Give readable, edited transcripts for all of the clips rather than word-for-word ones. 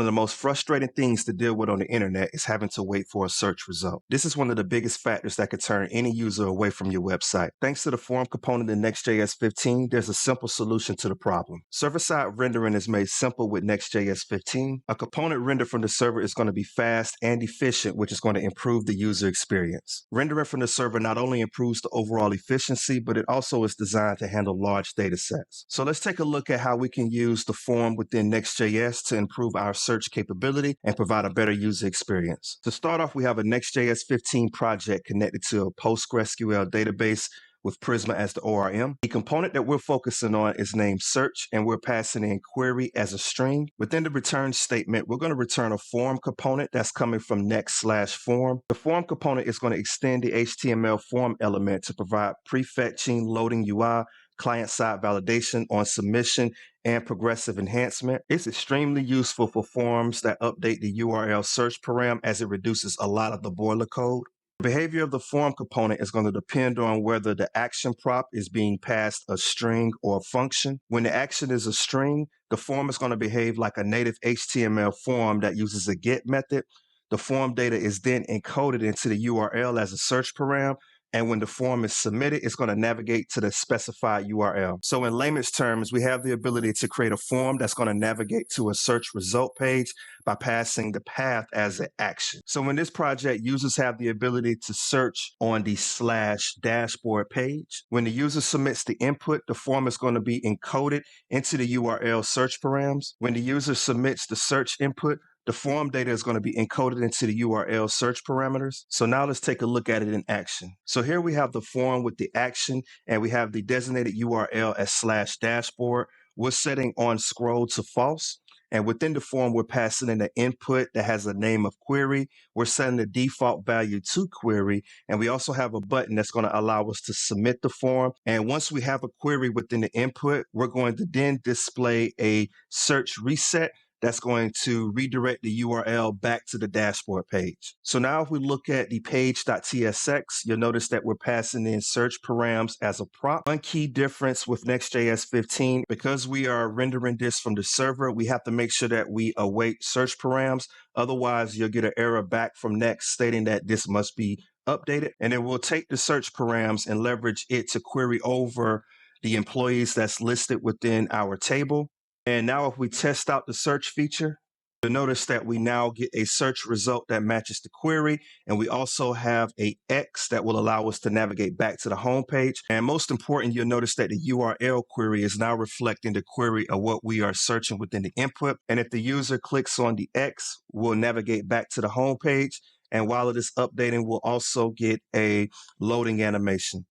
of the most frustrating things to deal with on the internet is having to wait for a search result. This is one of the biggest factors that could turn any user away from your website. Thanks to the form component in Next.js 15, there's a simple solution to the problem. Server-side rendering is made simple with Next.js 15. A component rendered from the server is going to be fast and efficient, which is going to improve the user experience. Rendering from the server not only improves the overall efficiency, but it also is designed to handle large data sets. So let's take a look at how we can use the form within Next.js to improve our search capability and provide a better user experience. To start off, we have a Next.js 15 project connected to a PostgreSQL database with Prisma as the ORM. The component that we're focusing on is named search, and we're passing in query as a string. Within the return statement, we're going to return a form component that's coming from next/form. The form component is going to extend the HTML form element to provide prefetching, loading UI, client-side validation on submission, and progressive enhancement. It's extremely useful for forms that update the URL search param as it reduces a lot of the boiler code. The behavior of the form component is going to depend on whether the action prop is being passed a string or a function. When the action is a string, the form is going to behave like a native HTML form that uses a get method. The form data is then encoded into the URL as a search param. And when the form is submitted, it's going to navigate to the specified URL. So in layman's terms, we have the ability to create a form that's going to navigate to a search result page by passing the path as an action. So in this project, users have the ability to search on the /dashboard page. When the user submits the input, the form is going to be encoded into the URL search params. When the user submits the search input, the form data is going to be encoded into the URL search parameters. So now let's take a look at it in action. So here we have the form with the action, and we have the designated URL as /dashboard. We're setting on scroll to false. And within the form, we're passing in an input that has a name of query. We're setting the default value to query. And we also have a button that's going to allow us to submit the form. And once we have a query within the input, we're going to then display a search reset that's going to redirect the URL back to the dashboard page. So now if we look at the page.tsx, you'll notice that we're passing in search params as a prop. One key difference with Next.js 15, because we are rendering this from the server, we have to make sure that we await search params. Otherwise, you'll get an error back from Next stating that this must be updated. And then we'll take the search params and leverage it to query over the employees that's listed within our table. And now if we test out the search feature, you'll notice that we now get a search result that matches the query. And we also have a X that will allow us to navigate back to the home page. And most important, you'll notice that the URL query is now reflecting the query of what we are searching within the input. And if the user clicks on the X, we'll navigate back to the home page. And while it is updating, we'll also get a loading animation.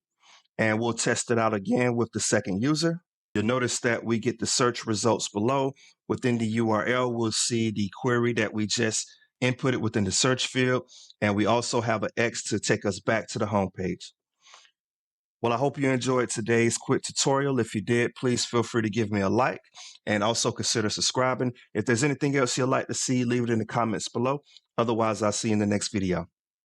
And we'll test it out again with the second user. You'll notice that we get the search results below. Within the URL, we'll see the query that we just inputted within the search field. And we also have an X to take us back to the home page. Well, I hope you enjoyed today's quick tutorial. If you did, please feel free to give me a like and also consider subscribing. If there's anything else you'd like to see, leave it in the comments below. Otherwise, I'll see you in the next video.